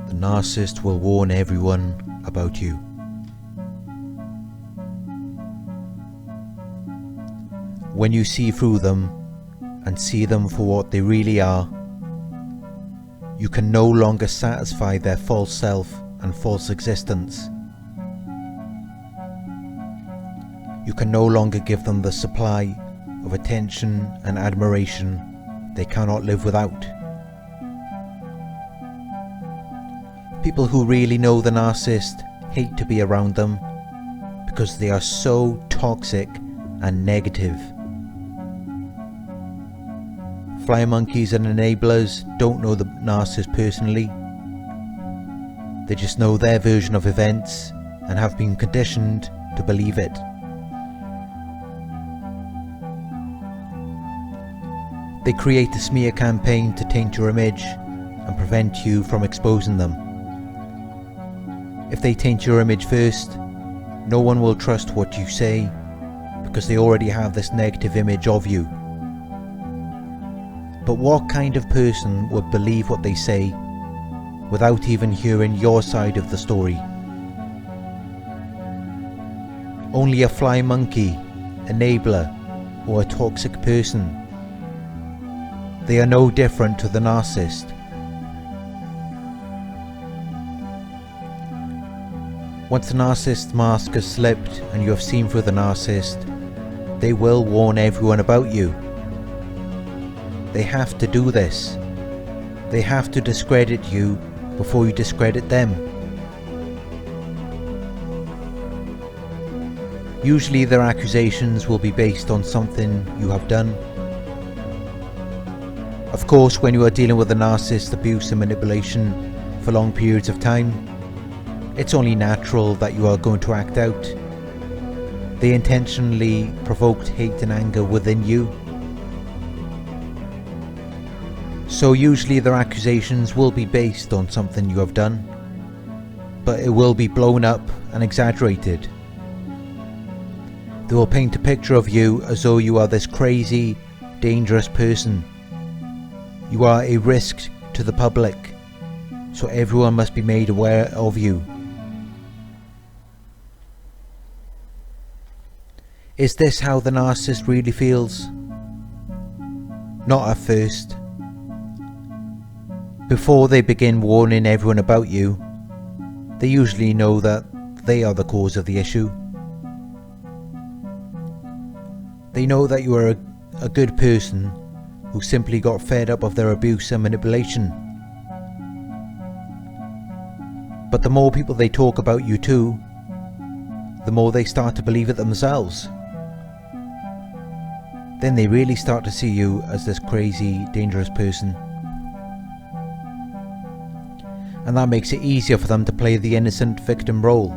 The narcissist will warn everyone about you. When you see through them and see them for what they really are, you can no longer satisfy their false self and false existence. You can no longer give them the supply of attention and admiration they cannot live without. People who really know the narcissist hate to be around them because they are so toxic and negative. Fly monkeys and enablers don't know the narcissist personally. They just know their version of events and have been conditioned to believe it. They create a smear campaign to taint your image and prevent you from exposing them. If they taint your image first, no one will trust what you say because they already have this negative image of you. But what kind of person would believe what they say without even hearing your side of the story? Only a fly monkey, enabler, or a toxic person. They are no different to the narcissist. Once the narcissist mask has slipped and you have seen through the narcissist, they will warn everyone about you. They have to do this. They have to discredit you before you discredit them. Usually their accusations will be based on something you have done. Of course, when you are dealing with a narcissist abuse and manipulation for long periods of time, it's only natural that you are going to act out. They intentionally provoked hate and anger within you. So usually their accusations will be based on something you have done, but it will be blown up and exaggerated. They will paint a picture of you as though you are this crazy, dangerous person. You are a risk to the public, so everyone must be made aware of you. Is this how the narcissist really feels? Not at first. Before they begin warning everyone about you, they usually know that they are the cause of the issue. They know that you are a good person who simply got fed up of their abuse and manipulation. But the more people they talk about you to, the more they start to believe it themselves. Then they really start to see you as this crazy, dangerous person. And that makes it easier for them to play the innocent victim role,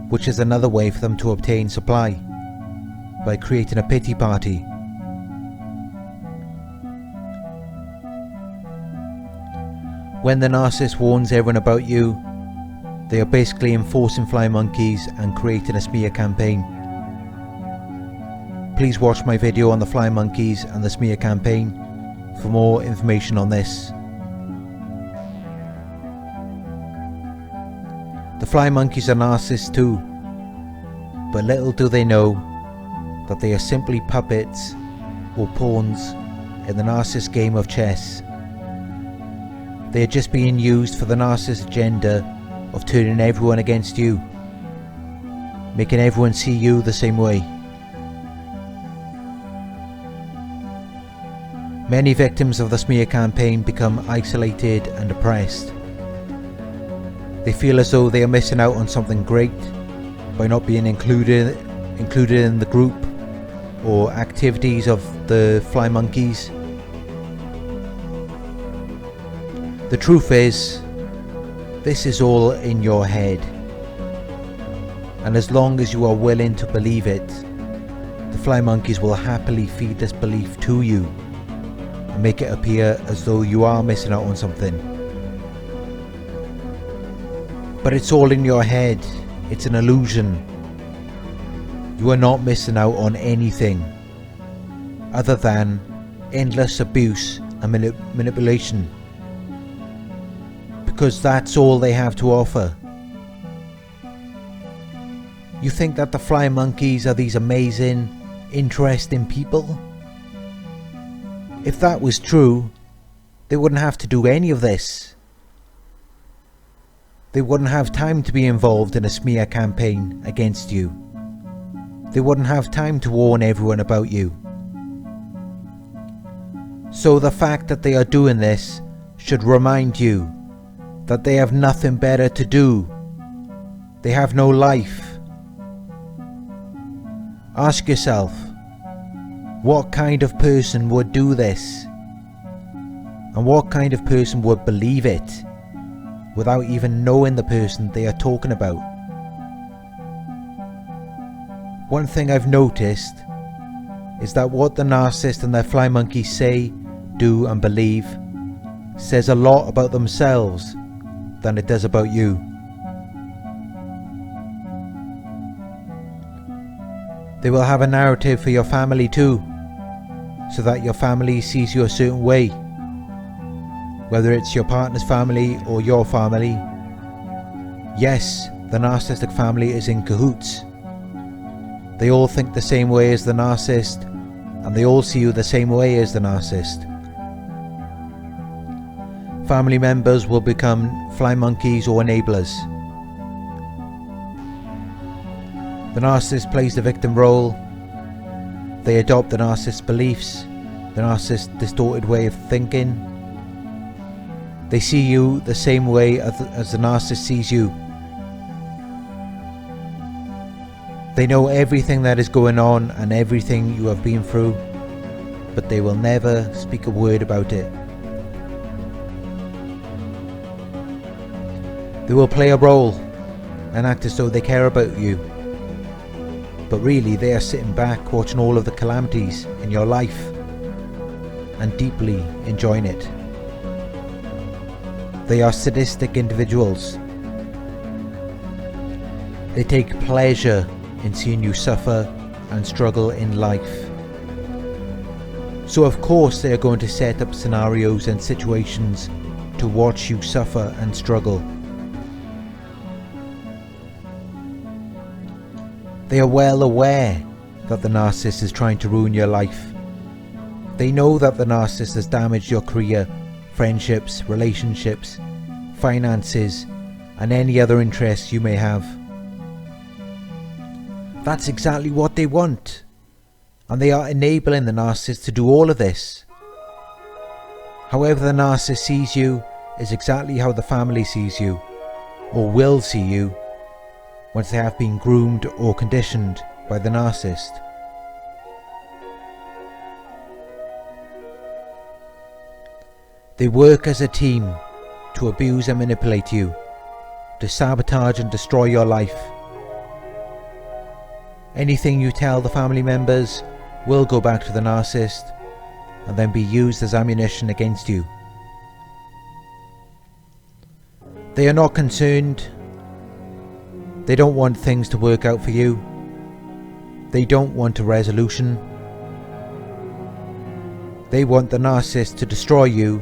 which is another way for them to obtain supply, by creating a pity party. When the narcissist warns everyone about you, they are basically enforcing fly monkeys and creating a smear campaign. Please watch my video on the fly monkeys and the smear campaign for more information on this. The fly monkeys are narcissists too, but little do they know that they are simply puppets or pawns in the narcissist game of chess. They are just being used for the narcissist agenda of turning everyone against you, making everyone see you the same way. Many victims of the smear campaign become isolated and depressed. They feel as though they are missing out on something great by not being included in the group or activities of the fly monkeys. The truth is, this is all in your head, and as long as you are willing to believe it, the fly monkeys will happily feed this belief to you and make it appear as though you are missing out on something. But it's all in your head. It's an illusion. You are not missing out on anything other than endless abuse and manipulation, because that's all they have to offer. You think that the flying monkeys are these amazing, interesting people? If that was true, they wouldn't have to do any of this. They wouldn't have time to be involved in a smear campaign against you. They wouldn't have time to warn everyone about you. So the fact that they are doing this should remind you that they have nothing better to do. They have no life. Ask yourself, what kind of person would do this? And what kind of person would believe it without even knowing the person they are talking about? One thing I've noticed is that what the narcissist and their fly monkeys say, do and believe says a lot about themselves than it does about you. They will have a narrative for your family too, so that your family sees you a certain way, whether it's your partner's family or your family. Yes, the narcissistic family is in cahoots. They all think the same way as the narcissist, and they all see you the same way as the narcissist. Family members will become fly monkeys or enablers. The narcissist plays the victim role. They adopt the narcissist's beliefs, the narcissist's distorted way of thinking. They see you the same way as the narcissist sees you. They know everything that is going on and everything you have been through, but they will never speak a word about it. They will play a role and act as though they care about you, but really they are sitting back watching all of the calamities in your life and deeply enjoying it. They are sadistic individuals. They take pleasure in seeing you suffer and struggle in life. So of course they are going to set up scenarios and situations to watch you suffer and struggle. They are well aware that the narcissist is trying to ruin your life. They know that the narcissist has damaged your career, friendships, relationships, finances, and any other interests you may have. That's exactly what they want, and they are enabling the narcissist to do all of this. However the narcissist sees you is exactly how the family sees you, or will see you, once they have been groomed or conditioned by the narcissist. They work as a team to abuse and manipulate you, to sabotage and destroy your life. Anything you tell the family members will go back to the narcissist and then be used as ammunition against you. They are not concerned. They don't want things to work out for you. They don't want a resolution. They want the narcissist to destroy you,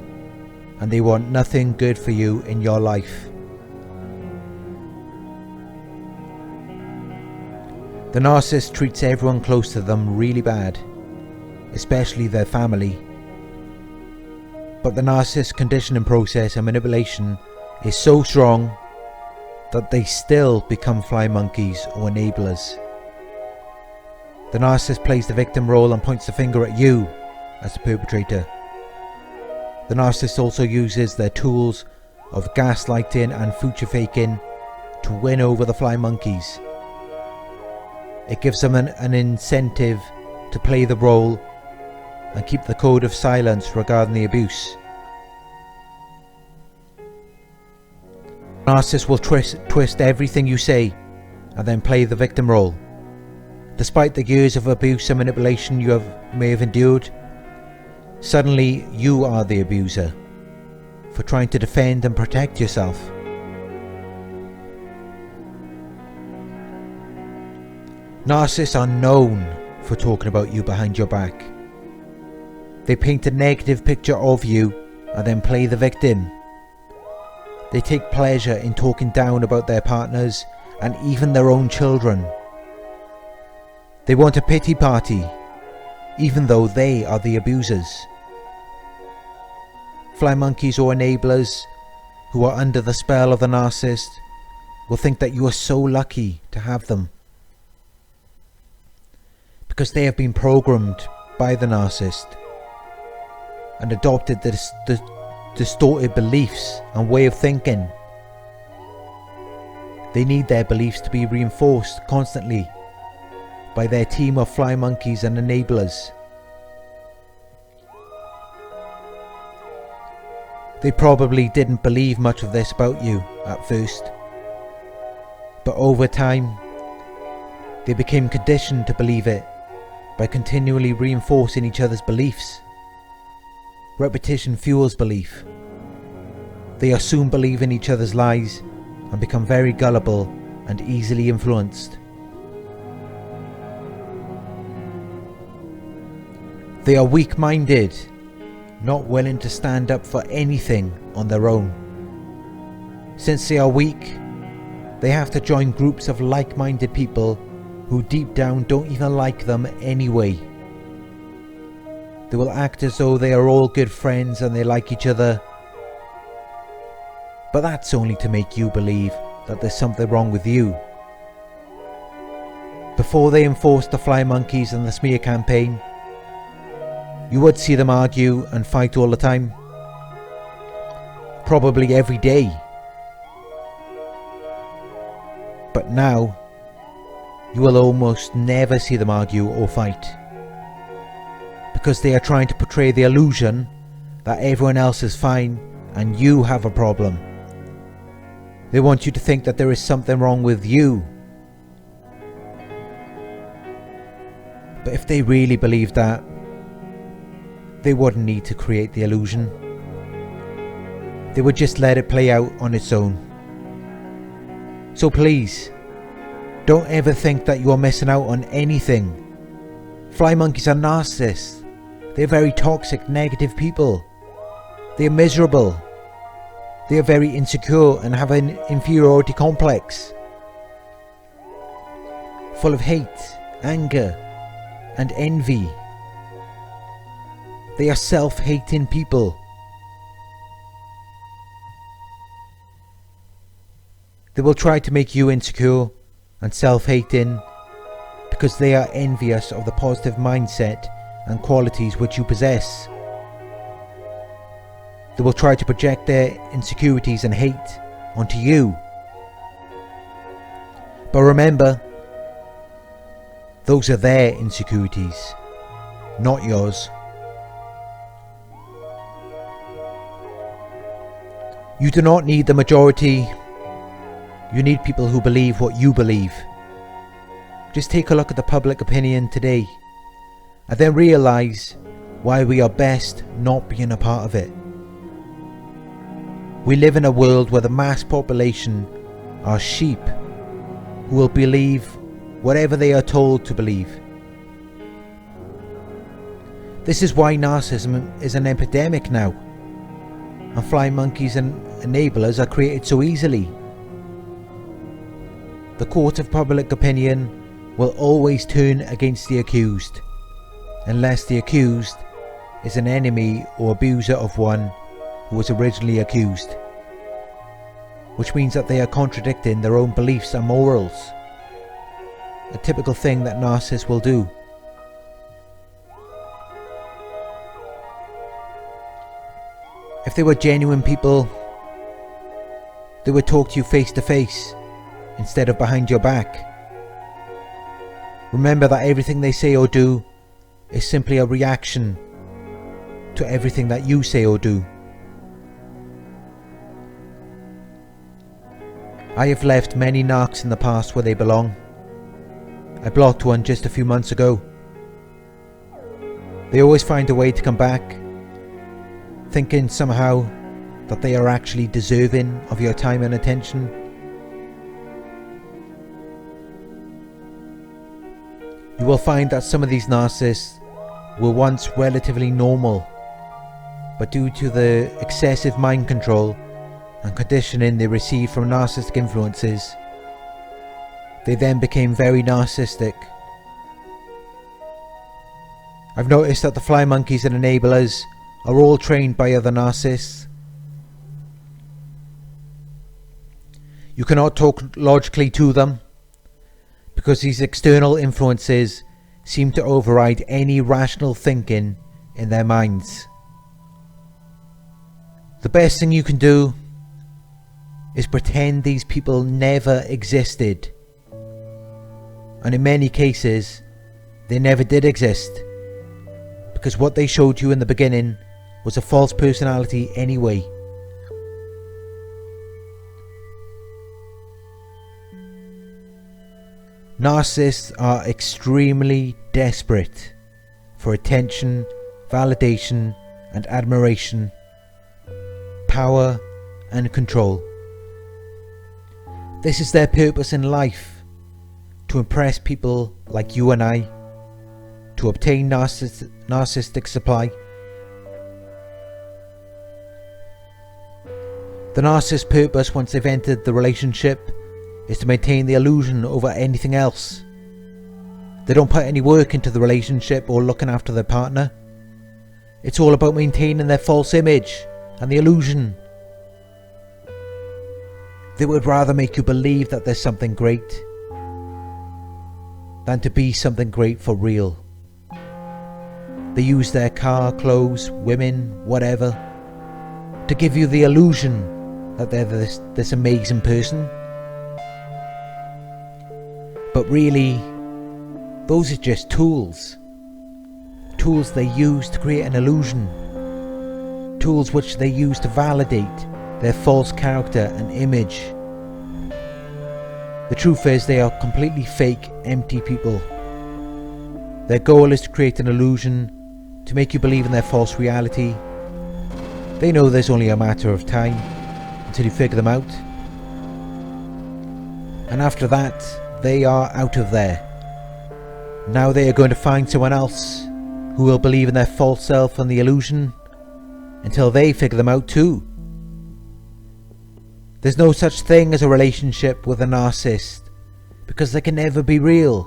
and they want nothing good for you in your life. The narcissist treats everyone close to them really bad, especially their family. But the narcissist's conditioning process and manipulation is so strong that they still become fly monkeys or enablers. The narcissist plays the victim role and points the finger at you as the perpetrator. The narcissist also uses their tools of gaslighting and future faking to win over the fly monkeys. It gives them an incentive to play the role and keep the code of silence regarding the abuse. The narcissist will twist everything you say and then play the victim role. Despite the years of abuse and manipulation you may have endured, suddenly you are the abuser for trying to defend and protect yourself. Narcissists are known for talking about you behind your back. They paint a negative picture of you and then play the victim. They take pleasure in talking down about their partners and even their own children. They want a pity party, even though they are the abusers. Fly monkeys or enablers who are under the spell of the narcissist will think that you are so lucky to have them, because they have been programmed by the narcissist and adopted the distorted beliefs and way of thinking. They need their beliefs to be reinforced constantly by their team of fly monkeys and enablers. They probably didn't believe much of this about you at first, but over time they became conditioned to believe it by continually reinforcing each other's beliefs. Repetition fuels belief. They assume believe in each other's lies and become very gullible and easily influenced. They are weak-minded, not willing to stand up for anything on their own. Since they are weak, they have to join groups of like-minded people who deep down don't even like them anyway. They will act as though they are all good friends and they like each other, but that's only to make you believe that there's something wrong with you. Before they enforced the fly monkeys and the smear campaign, you would see them argue and fight all the time, probably every day. But now, you will almost never see them argue or fight, because they are trying to portray the illusion that everyone else is fine and you have a problem. They want you to think that there is something wrong with you. But if they really believed that, they wouldn't need to create the illusion. They would just let it play out on its own. So please, don't ever think that you are missing out on anything. Fly monkeys are narcissists. They are very toxic, negative people. They are miserable. They are very insecure and have an inferiority complex, full of hate, anger, and envy. They are self-hating people. They will try to make you insecure and self-hating because they are envious of the positive mindset and qualities which you possess. They will try to project their insecurities and hate onto you. But remember, those are their insecurities, not yours. You do not need the majority. You need people who believe what you believe. Just take a look at the public opinion today and then realise why we are best not being a part of it. We live in a world where the mass population are sheep who will believe whatever they are told to believe. This is why narcissism is an epidemic now, and fly monkeys and enablers are created so easily. The court of public opinion will always turn against the accused, unless the accused is an enemy or abuser of one who was originally accused, which means that they are contradicting their own beliefs and morals, a typical thing that narcissists will do. If they were genuine people, they would talk to you face to face instead of behind your back. Remember that everything they say or do is simply a reaction to everything that you say or do. I have left many narcs in the past where they belong. I blocked one just a few months ago. They always find a way to come back, thinking somehow that they are actually deserving of your time and attention. will find that some of these narcissists were once relatively normal, but due to the excessive mind control and conditioning they received from narcissistic influences, they then became very narcissistic. I've noticed that the fly monkeys and enablers are all trained by other narcissists. You cannot talk logically to them, because these external influences seem to override any rational thinking in their minds. The best thing you can do is pretend these people never existed. And in many cases, they never did exist, because what they showed you in the beginning was a false personality anyway. Narcissists are extremely desperate for attention, validation, and admiration, power, and control. This is their purpose in life: to impress people like you and I, to obtain narcissistic supply. The narcissist's purpose once they've entered the relationship is to maintain the illusion over anything else. They don't put any work into the relationship or looking after their partner. It's all about maintaining their false image and the illusion. They would rather make you believe that there's something great than to be something great for real. They use their car, clothes, women, whatever, to give you the illusion that they're this amazing person. But really, those are just tools. Tools they use to create an illusion. Tools which they use to validate their false character and image. The truth is, they are completely fake, empty people. Their goal is to create an illusion, to make you believe in their false reality. They know there's only a matter of time until you figure them out. And after that, they are out of there. Now they are going to find someone else who will believe in their false self and the illusion until they figure them out too. There's no such thing as a relationship with a narcissist, because they can never be real.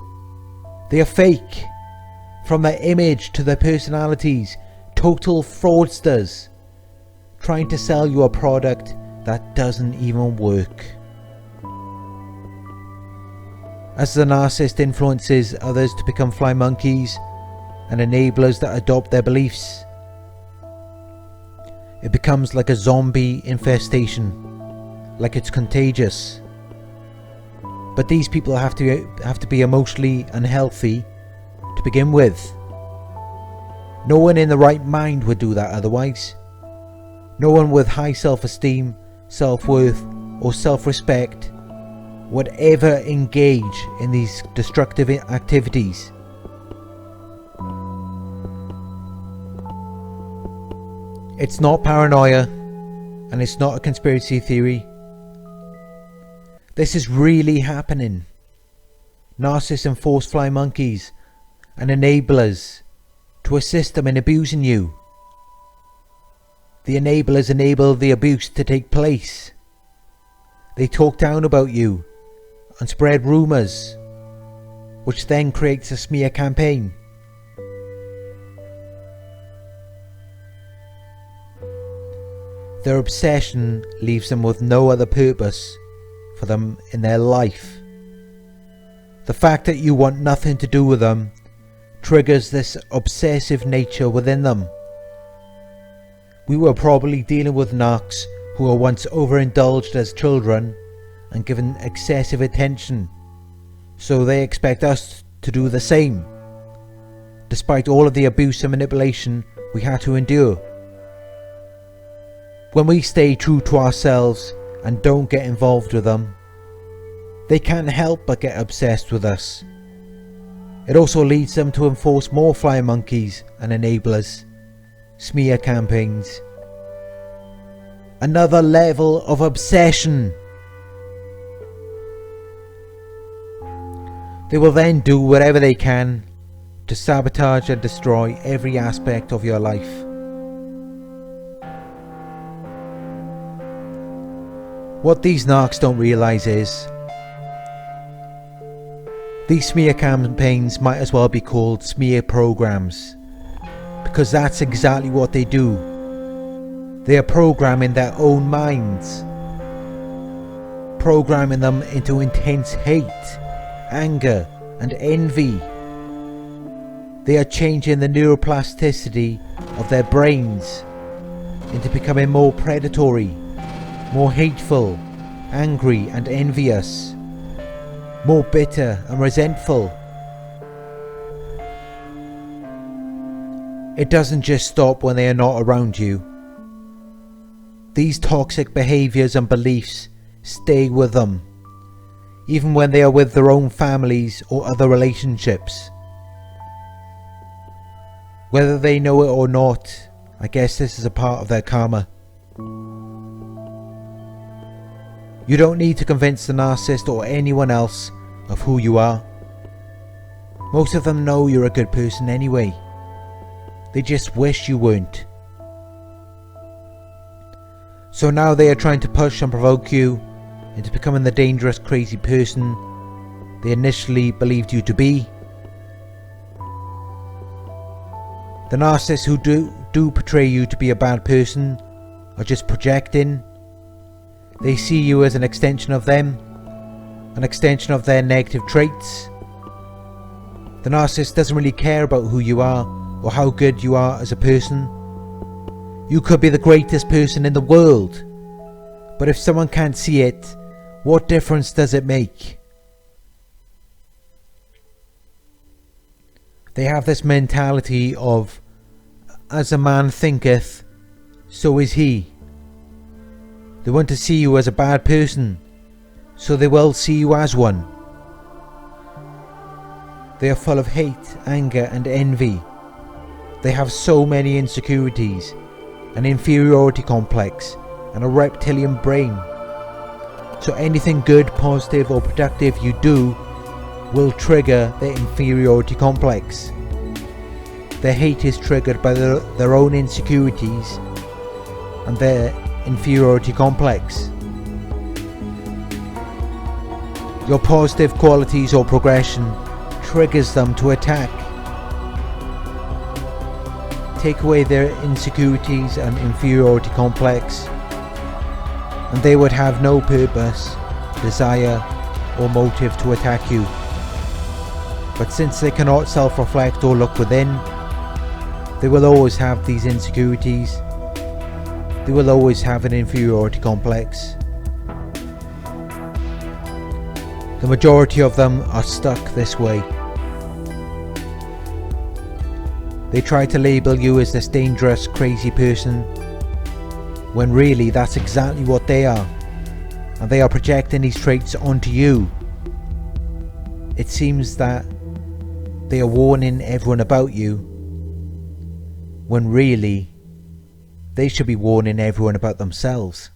They are fake. From their image to their personalities, total fraudsters, trying to sell you a product that doesn't even work. As the narcissist influences others to become fly monkeys and enablers that adopt their beliefs, it becomes like a zombie infestation, like it's contagious. But these people have to be emotionally unhealthy to begin with. No one in the right mind would do that otherwise. No one with high self-esteem, self-worth, or self-respect would ever engage in these destructive activities. It's not paranoia, and it's not a conspiracy theory. This is really happening. Narcissists enforce fly monkeys and enablers to assist them in abusing you. The enablers enable the abuse to take place. They talk down about you and spread rumours, which then creates a smear campaign. Their obsession leaves them with no other purpose for them in their life. The fact that you want nothing to do with them triggers this obsessive nature within them. We were probably dealing with narcs who were once overindulged as children and given excessive attention, so they expect us to do the same, despite all of the abuse and manipulation we had to endure. When we stay true to ourselves and don't get involved with them, they can't help but get obsessed with us. It also leads them to enforce more fly monkeys and enablers, smear campaigns. Another level of obsession. They will then do whatever they can, to sabotage and destroy every aspect of your life. What these narcs don't realise is, these smear campaigns might as well be called smear programs, because that's exactly what they do. They are programming their own minds, programming them into intense hate, anger and envy. They are changing the neuroplasticity of their brains into becoming more predatory, more hateful, angry and envious, more bitter and resentful. It doesn't just stop when they are not around you. These toxic behaviours and beliefs stay with them, even when they are with their own families or other relationships. Whether they know it or not, I guess this is a part of their karma. You don't need to convince the narcissist or anyone else of who you are. Most of them know you're a good person anyway. They just wish you weren't. So now they are trying to push and provoke you into becoming the dangerous, crazy person they initially believed you to be. The narcissists who do portray you to be a bad person are just projecting. They see you as an extension of them, an extension of their negative traits. The narcissist doesn't really care about who you are or how good you are as a person. You could be the greatest person in the world, but if someone can't see it, what difference does it make? They have this mentality of, as a man thinketh, so is he. They want to see you as a bad person, so they will see you as one. They are full of hate, anger and envy. They have so many insecurities, an inferiority complex and a reptilian brain. So anything good, positive or productive you do will trigger their inferiority complex. Their hate is triggered by their own insecurities and their inferiority complex. Your positive qualities or progression triggers them to attack. Take away their insecurities and inferiority complex, and they would have no purpose, desire or motive to attack you. But since they cannot self-reflect or look within, they will always have these insecurities. They will always have an inferiority complex. The majority of them are stuck this way. They try to label you as this dangerous, crazy person, when really that's exactly what they are, and they are projecting these traits onto you. It seems that they are warning everyone about you, when really they should be warning everyone about themselves.